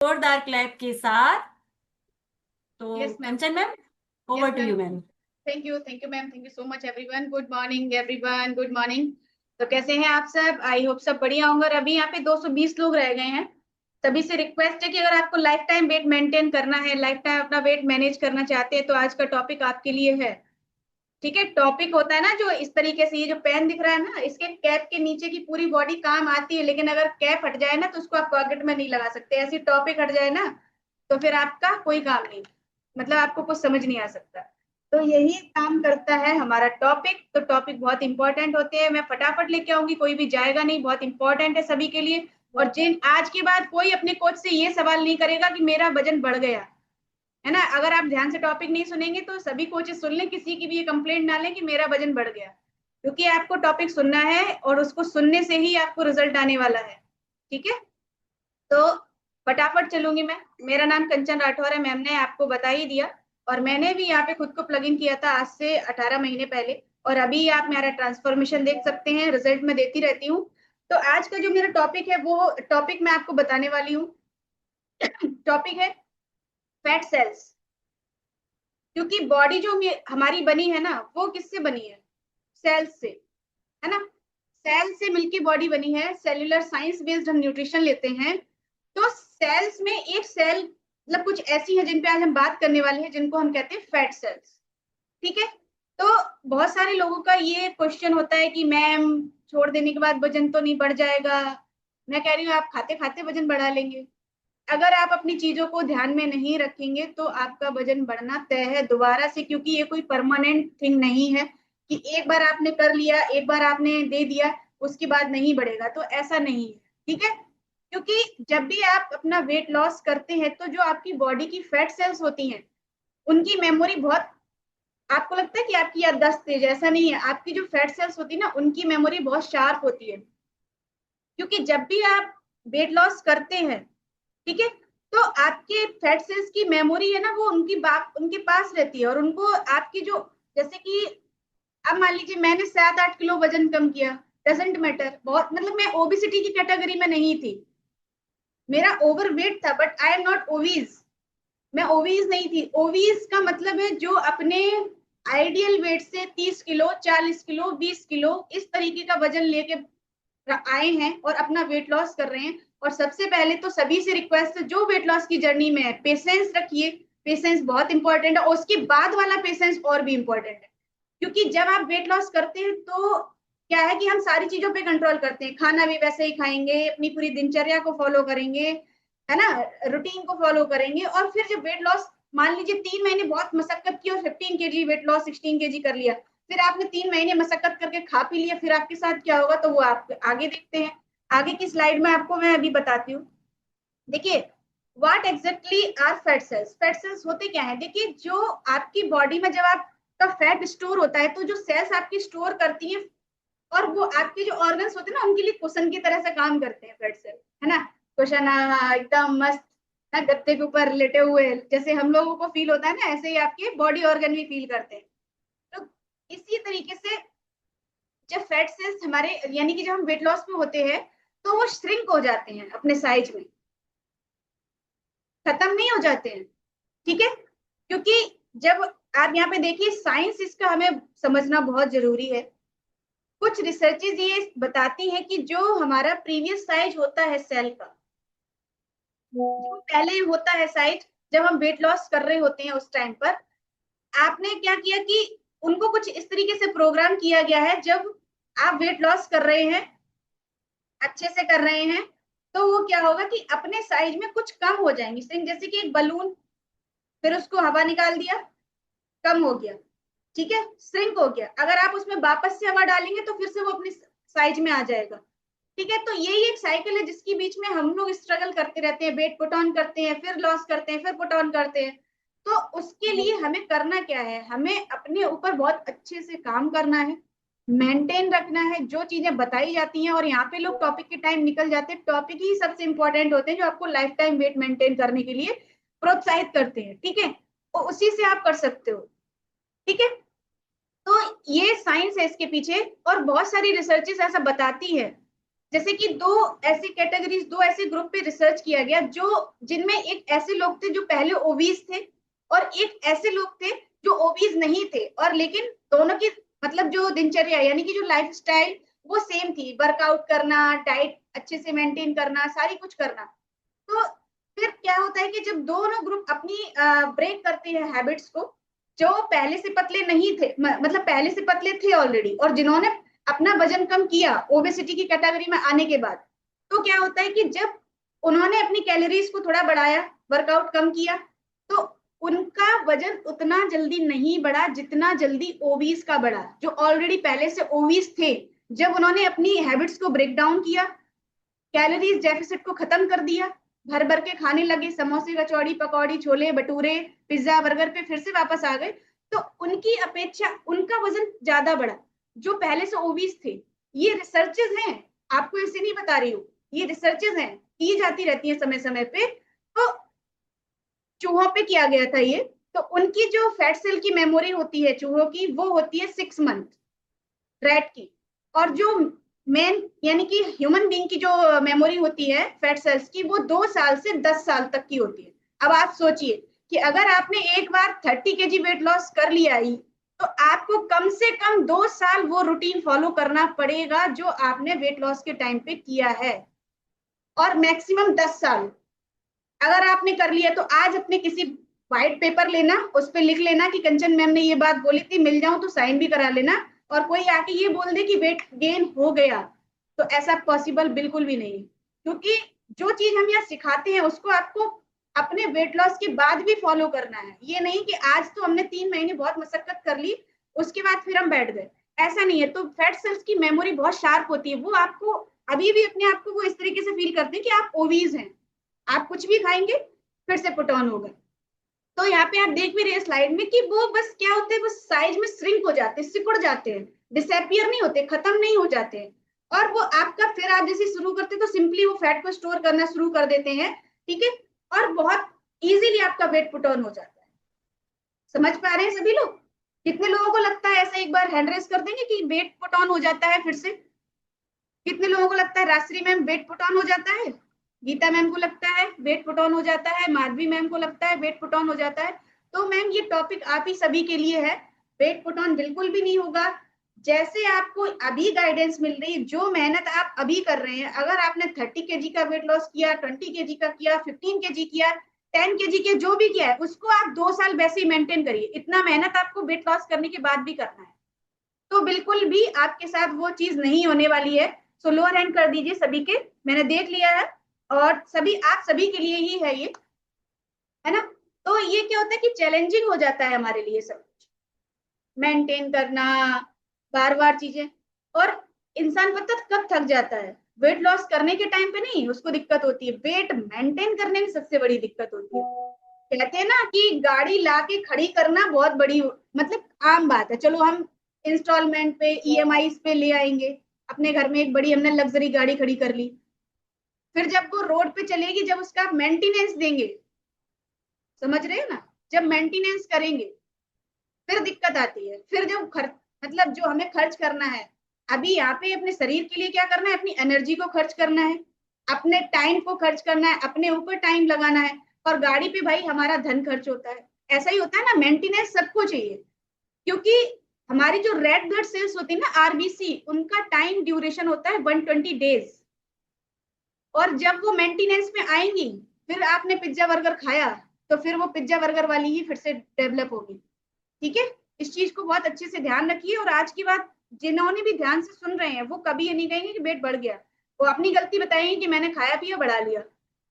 जोरदार क्लैप के साथ। तो yes ma'am. Kanchan ma'am, over yes to ma'am. You ma'am. Thank you ma'am, thank you so much everyone. Good morning everyone, good morning. तो कैसे हैं आप सब? आई होप सब बढ़िया होंगे। और अभी यहाँ पे 220 लोग रह गए हैं। सभी से रिक्वेस्ट है कि अगर आपको लाइफ टाइम वेट मेंटेन करना है, लाइफ टाइम अपना वेट मैनेज करना चाहते हैं, तो आज का टॉपिक आपके लिए है। ठीक है, टॉपिक होता है ना जो इस तरीके से, ये जो पेन दिख रहा है ना, इसके कैप के नीचे की पूरी बॉडी काम आती है, लेकिन अगर कैप हट जाए ना तो उसको आप पॉकेट में नहीं लगा सकते। ऐसी टॉपिक हट जाए ना तो फिर आपका कोई काम नहीं, मतलब आपको कुछ समझ नहीं आ सकता। तो यही काम करता है हमारा टॉपिक। तो टॉपिक बहुत इंपॉर्टेंट होते हैं, मैं फटाफट लेके आऊंगी, कोई भी जाएगा नहीं, बहुत इंपॉर्टेंट है सभी के लिए। और जिन आज के बाद कोई अपने कोच से ये सवाल नहीं करेगा कि मेरा वजन बढ़ गया, है ना। अगर आप ध्यान से टॉपिक नहीं सुनेंगे तो सभी कोचेस सुन लें, किसी की भी ये कंप्लेंट ना लें कि मेरा वजन बढ़ गया, क्योंकि आपको टॉपिक सुनना है और उसको सुनने से ही आपको रिजल्ट आने वाला है। ठीक है, तो फटाफट चलूंगी मैं। मेरा नाम कंचन राठौर है, मैम ने आपको बता ही दिया। और मैंने भी यहाँ पे खुद को प्लग इन किया था आज से 18 महीने पहले। और अभी आप मेरा ट्रांसफॉर्मेशन देख सकते हैं, रिजल्ट मैं देती रहती हूँ। तो आज का जो मेरा टॉपिक है वो टॉपिक मैं आपको बताने वाली हूँ। टॉपिक है फैट सेल्स। क्योंकि बॉडी जो हमारी बनी है ना, वो किससे बनी है? सेल्स से, है ना। सेल से मिलके बॉडी बनी है। सेल्यूलर साइंस बेस्ड हम न्यूट्रिशन लेते हैं। तो सेल्स में एक सेल, मतलब कुछ ऐसी है जिन पे आज हम बात करने वाले हैं, जिनको हम कहते हैं फैट सेल्स। ठीक है। तो बहुत सारे लोगों का ये क्वेश्चन होता है कि मैम, छोड़ देने के बाद वजन तो नहीं बढ़ जाएगा? मैं कह रही हूँ आप खाते खाते वजन बढ़ा लेंगे। अगर आप अपनी चीजों को ध्यान में नहीं रखेंगे तो आपका वजन बढ़ना तय है दोबारा से, क्योंकि ये कोई परमानेंट थिंग नहीं है कि एक बार आपने कर लिया, एक बार आपने दे दिया, उसके बाद नहीं बढ़ेगा। तो ऐसा नहीं है। ठीक है, क्योंकि जब भी आप अपना वेट लॉस करते हैं तो जो आपकी बॉडी की फैट सेल्स होती हैं, उनकी मेमोरी बहुत, आपको लगता है कि आपकी याददाश्त तेज, ऐसा नहीं है। आपकी जो फैट सेल्स होती है ना, उनकी मेमोरी बहुत शार्प होती है। क्योंकि जब भी आप वेट लॉस करते हैं, ठीक है, तो आपके फैट सेल्स की मेमोरी है ना, वो उनकी बात उनके पास रहती है। और उनको आपकी जो, जैसे कि अब मान लीजिए मैंने 7-8 किलो वजन कम किया, डजेंट मैटर, बहुत, मतलब मैं ओबिसिटी की कैटेगरी में नहीं थी, मेरा ओवर वेट था, बट आई एम नॉट ओवीज। मैं ओवीज नहीं थी। ओवीज का मतलब है जो अपने आइडियल वेट से 30 किलो, 40 किलो, 20 किलो इस तरीके का वजन लेके आए हैं और अपना वेट लॉस कर रहे हैं। और सबसे पहले तो सभी से रिक्वेस्ट है, जो वेट लॉस की जर्नी में है, पेशेंस रखिए। पेशेंस बहुत इंपॉर्टेंट है, और उसके बाद वाला पेशेंस और भी इंपॉर्टेंट है। क्योंकि जब आप वेट लॉस करते हैं तो क्या है कि हम सारी चीजों पे कंट्रोल करते हैं, खाना भी वैसे ही खाएंगे, अपनी पूरी दिनचर्या को फॉलो करेंगे, है ना, रूटीन को फॉलो करेंगे। और फिर जब वेट लॉस, मान लीजिए 3 महीने बहुत मशक्कत की और 15 kg वेट लॉस, 16 kg कर लिया, फिर आपने 3 महीने मशक्कत करके खा पी लिया, फिर आपके साथ क्या होगा तो वो आप आगे देखते हैं। आगे की स्लाइड में आपको मैं अभी बताती हूँ। देखिए, what exactly are fat cells. Fat cells होते क्या है? देखिए, जो आपकी बॉडी में जब आपका फैट स्टोर होता है, तो जो सेल्स आपकी स्टोर करती हैं, और वो आपके जो ऑर्गन्स होते हैं ना, उनके लिए कुशन की तरह से काम करते हैं फैट सेल, है ना। कुशन एकदम मस्त ना, गत्ते के ऊपर लेटे हुए जैसे हम लोगों को फील होता है ना, ऐसे ही आपके बॉडी ऑर्गन भी फील करते हैं। तो इसी तरीके से जब फैट सेल्स हमारे, यानी कि जब हम वेट लॉस में होते हैं, तो वो श्रिंक हो जाते हैं अपने साइज में, खत्म नहीं हो जाते हैं। ठीक है, क्योंकि जब आप यहाँ पे देखिए, साइंस इसका हमें समझना बहुत जरूरी है। कुछ रिसर्चेज ये बताती हैं कि जो हमारा प्रीवियस साइज होता है सेल का, जो पहले होता है साइज, जब हम वेट लॉस कर रहे होते हैं उस टाइम पर, आपने क्या किया कि उनको कुछ इस तरीके से प्रोग्राम किया गया है, जब आप वेट लॉस कर रहे हैं, अच्छे से कर रहे हैं, तो वो क्या होगा कि अपने साइज में कुछ कम हो जाएंगे, जैसे कि एक बलून, फिर उसको हवा निकाल दिया, कम हो गया, ठीक है, श्रिंक हो गया। अगर आप उसमें वापस से हवा डालेंगे तो फिर से वो अपनी साइज में आ जाएगा। ठीक है, तो यही एक साइकिल है जिसके बीच में हम लोग स्ट्रगल करते रहते हैं, वेट पुट ऑन करते हैं, फिर लॉस करते हैं, फिर पुट ऑन करते हैं। तो उसके लिए हमें करना क्या है? हमें अपने ऊपर बहुत अच्छे से काम करना है, मेंटेन रखना है जो चीजें बताई जाती हैं। और यहाँ पे लोग टॉपिक के टाइम निकल जाते हैं, टॉपिक ही सबसे इंपॉर्टेंट होते हैं जो आपको लाइफ टाइम वेट मेंटेन करने के लिए प्रोत्साहित करते हैं। ठीक है, तो उसी से आप कर सकते हो। ठीक है, तो ये साइंस है इसके पीछे, और बहुत सारी रिसर्चेस ऐसा बताती है जैसे कि दो ऐसी कैटेगरीज, दो ऐसे ग्रुप पे रिसर्च किया गया जो जिनमें एक ऐसे लोग थे जो पहले ओबीज थे और एक ऐसे लोग थे जो ओबीज नहीं थे, और लेकिन दोनों की मतलब जो दिनचर्या यानी कि जो लाइफ स्टाइल वो सेम थी, वर्कआउट करना, डाइट अच्छे से मेंटेन करना, सारी कुछ करना। तो फिर क्या होता है कि जब दोनों ग्रुप अपनी ब्रेक करते हैं हैबिट्स को, जो पहले से पतले नहीं थे, मतलब पहले से पतले थे ऑलरेडी, और जिन्होंने अपना वजन कम किया ओबेसिटी की कैटेगरी में आने के बाद, तो क्या होता है कि जब उन्होंने अपनी कैलोरीज को थोड़ा बढ़ाया, वर्कआउट कम किया, तो उनका वजन उतना जल्दी नहीं बढ़ा जितना जल्दी ओबीज का बढ़ा, जो ऑलरेडी पहले से ओबीज थे। जब उन्होंने अपनी हैबिट्स को ब्रेक डाउन किया, कैलोरीज डेफिसिट को खत्म कर दिया, भर भर के खाने लगे, समोसे, कचौड़ी, पकौड़ी, छोले भटूरे, पिज्जा, बर्गर पे फिर से वापस आ गए, तो उनकी अपेक्षा उनका वजन ज्यादा बढ़ा, जो पहले से ओबीज थे। ये रिसर्चेस हैं, आपको ऐसे नहीं बता रही हूँ, ये रिसर्चेस हैं, की जाती रहती है समय समय पे। तो चूहों पे किया गया था ये। तो उनकी जो फैट सेल की मेमोरी होती है चूहों की, वो होती है 6 मंथ रैट की, और जो मेन यानी कि ह्यूमन बीइंग की जो मेमोरी होती है फैट सेल्स की, वो 2 साल से 10 साल तक की होती है। अब आप सोचिए कि अगर आपने एक बार 30 kg वेट लॉस कर लिया ही, तो आपको कम से कम 2 साल वो रूटीन फॉलो करना पड़ेगा जो आपने वेट लॉस के टाइम पे किया है, और मैक्सिमम 10 साल अगर आपने कर लिया। तो आज अपने किसी व्हाइट पेपर लेना, उस पर लिख लेना कि कंचन मैम ने ये बात बोली थी, मिल जाऊं तो साइन भी करा लेना, और कोई आके ये बोल दे कि वेट गेन हो गया, तो ऐसा पॉसिबल बिल्कुल भी नहीं, क्योंकि जो चीज हम यहाँ सिखाते हैं उसको आपको अपने वेट लॉस के बाद भी फॉलो करना है। ये नहीं कि आज तो हमने 3 महीने बहुत मशक्कत कर ली, उसके बाद फिर हम बैठ गए, ऐसा नहीं है। तो फैट सेल्स की मेमोरी बहुत शार्प होती है, वो आपको अभी भी अपने आप को वो इस तरीके से फील करते हैं कि आप ओवीज हैं, आप कुछ भी खाएंगे फिर से पुट ऑन होगा। तो यहाँ पे आप देख भी रहे हैं स्लाइड में कि वो बस क्या होते हैं, बस साइज में श्रिंक हो जाते हैं, सिकुड़ जाते हैं, डिसअपियर नहीं होते, खत्म नहीं हो जाते हैं। और वो आपका फिर आप जैसे शुरू करते हैं तो सिंपली वो फैट को स्टोर करना शुरू कर देते हैं, ठीक है, और बहुत इजीली आपका वेट पुट ऑन हो जाता है। समझ पा रहे हैं सभी लोग? कितने लोगों को लगता है, ऐसा एक बार हैंड रेस कर देंगे कि वेट पुट ऑन हो जाता है फिर से? कितने लोगों को लगता है Rajshree ma'am weight put on हो जाता है? गीता मैम को लगता है वेट पुट ऑन हो जाता है, माधवी मैम को लगता है वेट पुट ऑन हो जाता है। तो मैम ये टॉपिक आप ही सभी के लिए है, वेट पुट ऑन बिल्कुल भी नहीं होगा। जैसे आपको अभी गाइडेंस मिल रही है, जो मेहनत आप अभी कर रहे हैं, अगर आपने 30 kg का वेट लॉस किया, 20 kg का किया, 15 kg किया, 10 kg के जो भी किया है, उसको आप 2 साल वैसे ही मेंटेन करिए। इतना मेहनत आपको वेट लॉस करने के बाद भी करना है, तो बिल्कुल भी आपके साथ वो चीज नहीं होने वाली है। सो लोअर हैंड कर दीजिए सभी के, मैंने देख लिया है, और सभी आप सभी के लिए ही है ये, है ना? तो ये क्या होता है कि चैलेंजिंग हो जाता है हमारे लिए सब कुछ मेंटेन करना, बार बार चीजें। और इंसान पता कब थक जाता है? वेट लॉस करने के टाइम पे नहीं उसको दिक्कत होती है, वेट मेंटेन करने में सबसे बड़ी दिक्कत होती है। कहते हैं ना कि गाड़ी ला के खड़ी करना बहुत बड़ी मतलब आम बात है, चलो हम इंस्टॉलमेंट पे ईएमआई पे ले आएंगे, अपने घर में एक बड़ी हमने लग्जरी गाड़ी खड़ी कर ली, फिर जब वो रोड पे चलेगी, जब उसका आप मेंटेनेंस देंगे, समझ रहे हो ना, जब मेंटेनेंस करेंगे फिर दिक्कत आती है। फिर जब खर्च मतलब जो हमें खर्च करना है, अभी यहाँ पे अपने शरीर के लिए क्या करना है, अपनी एनर्जी को खर्च करना है, अपने टाइम को खर्च करना है, अपने ऊपर टाइम लगाना है, और गाड़ी पे भाई हमारा धन खर्च होता है। ऐसा ही होता है ना, मेंटेनेंस सबको चाहिए, क्योंकि हमारी जो रेड ब्लड सेल्स होती है ना, आरबीसी, उनका टाइम ड्यूरेशन होता है 120 डेज, और जब वो मेंटेनेंस में आएंगी, फिर आपने पिज्जा बर्गर खाया, तो फिर वो पिज्जा बर्गर वाली ही फिर से डेवलप होगी, ठीक है? इस चीज को बहुत अच्छे से ध्यान रखिए, और आज की बात जिन्होंने भी ध्यान से सुन रहे हैं वो कभी ये नहीं कहेंगे कि वेट बढ़ गया, वो अपनी गलती बताएंगे कि मैंने खाया पिया बढ़ा लिया,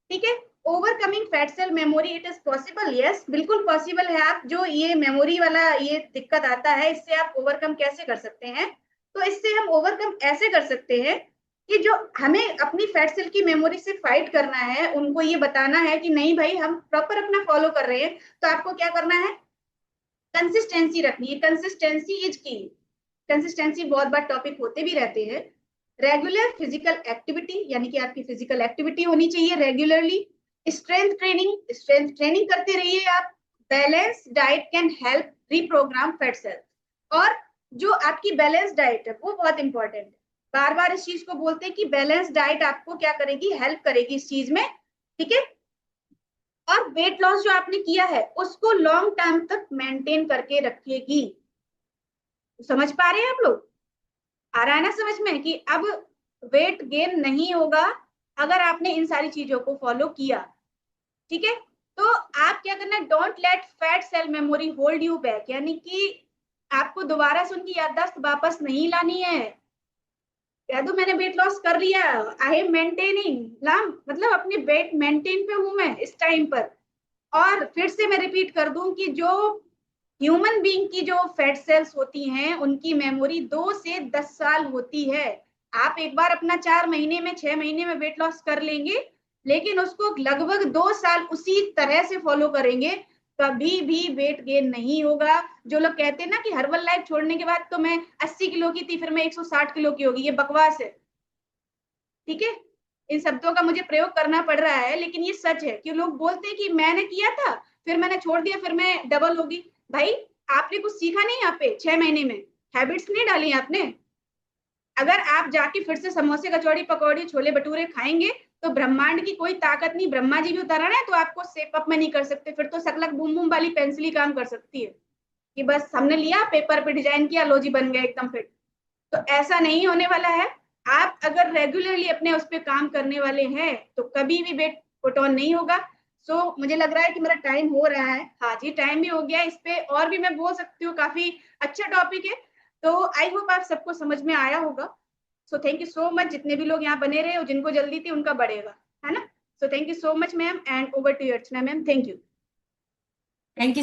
ठीक है? Overcoming fat cell memory, it is possible, yes बिल्कुल पॉसिबल है। आप जो ये मेमोरी वाला ये दिक्कत आता है, इससे आप ओवरकम कैसे कर सकते हैं? तो इससे हम ओवरकम ऐसे कर सकते हैं कि जो हमें अपनी फैट सेल की मेमोरी से फाइट करना है, उनको ये बताना है कि नहीं भाई हम प्रॉपर अपना फॉलो कर रहे हैं, तो आपको क्या करना है, कंसिस्टेंसी रखनी है। कंसिस्टेंसी इज की, कंसिस्टेंसी बहुत बार टॉपिक होते भी रहते हैं। रेगुलर फिजिकल एक्टिविटी, यानी कि आपकी फिजिकल एक्टिविटी होनी चाहिए regularly. Strength training, strength training करते रहिए आप। Balance diet can help reprogram fat cells, और जो आपकी बैलेंस डाइट है वो बहुत इंपॉर्टेंट है। बार बार इस चीज को बोलते हैं कि बैलेंस डाइट आपको क्या करेगी, हेल्प करेगी इस चीज में, ठीक है। और वेट लॉस जो आपने किया है उसको लॉन्ग टर्म तक मेंटेन करके रखेगी। समझ पा रहे हैं आप लोग? आ रहा है ना समझ में कि अब वेट गेन नहीं होगा अगर आपने इन सारी चीजों को फॉलो किया, ठीक है। तो आप क्या करना, don't let fat cell memory hold you back, यानी कि आपको दोबारा से उनकी याददाश्त वापस नहीं लानी है। कह दो मैंने वेट लॉस कर लिया, आई एम मेंटेनिंग, मतलब अपने वेट मेंटेन पे हूं मैं इस टाइम पर। और फिर से मैं रिपीट कर दूं कि जो ह्यूमन बीइंग की जो फैट सेल्स होती हैं उनकी मेमोरी 2 से 10 साल होती है। आप एक बार अपना 4 महीने में 6 महीने में वेट लॉस कर लेंगे, लेकिन उसको लगभग 2 साल उसी तरह से फॉलो करेंगे, कभी भी वेट गेन नहीं होगा। जो लोग कहते हैं ना कि हर्बल लाइफ छोड़ने के बाद तो मैं 80 किलो की थी फिर मैं 160 किलो की होगी, ये बकवास है, ठीक है। इन शब्दों का मुझे प्रयोग करना पड़ रहा है लेकिन ये सच है कि लोग बोलते हैं कि मैंने किया था फिर मैंने छोड़ दिया फिर मैं डबल होगी। भाई आपने कुछ सीखा नहीं यहाँ पे 6 महीने में, हैबिट्स नहीं डाली आपने। अगर आप जाके फिर से समोसे कचौड़ी पकौड़ी छोले भटूरे खाएंगे तो ब्रह्मांड की कोई ताकत नहीं, ब्रह्मा जी भी उतारा है तो आपको सेप अप में नहीं कर सकते, फिर तो सकलक बूम बूम वाली पेंसिल ही काम कर सकती है कि बस हमने लिया पेपर पे डिजाइन किया लो जी बन गया एकदम फिट। तो ऐसा नहीं होने वाला है। आप अगर रेगुलरली अपने उस पर काम करने वाले हैं तो कभी भी वेट पुट ऑन नहीं होगा। सो मुझे लग रहा है कि मेरा टाइम हो रहा है, हाँ जी टाइम भी हो गया, इस पे और भी मैं बोल सकती हूँ, काफी अच्छा टॉपिक है। तो आई होप आप सबको समझ में आया होगा। सो थैंक यू सो मच, जितने भी लोग यहाँ बने रहे हो, जिनको जल्दी थी उनका बढ़ेगा, है ना। So thank you so much ma'am, and over to you Archana ma'am, thank you. Thank you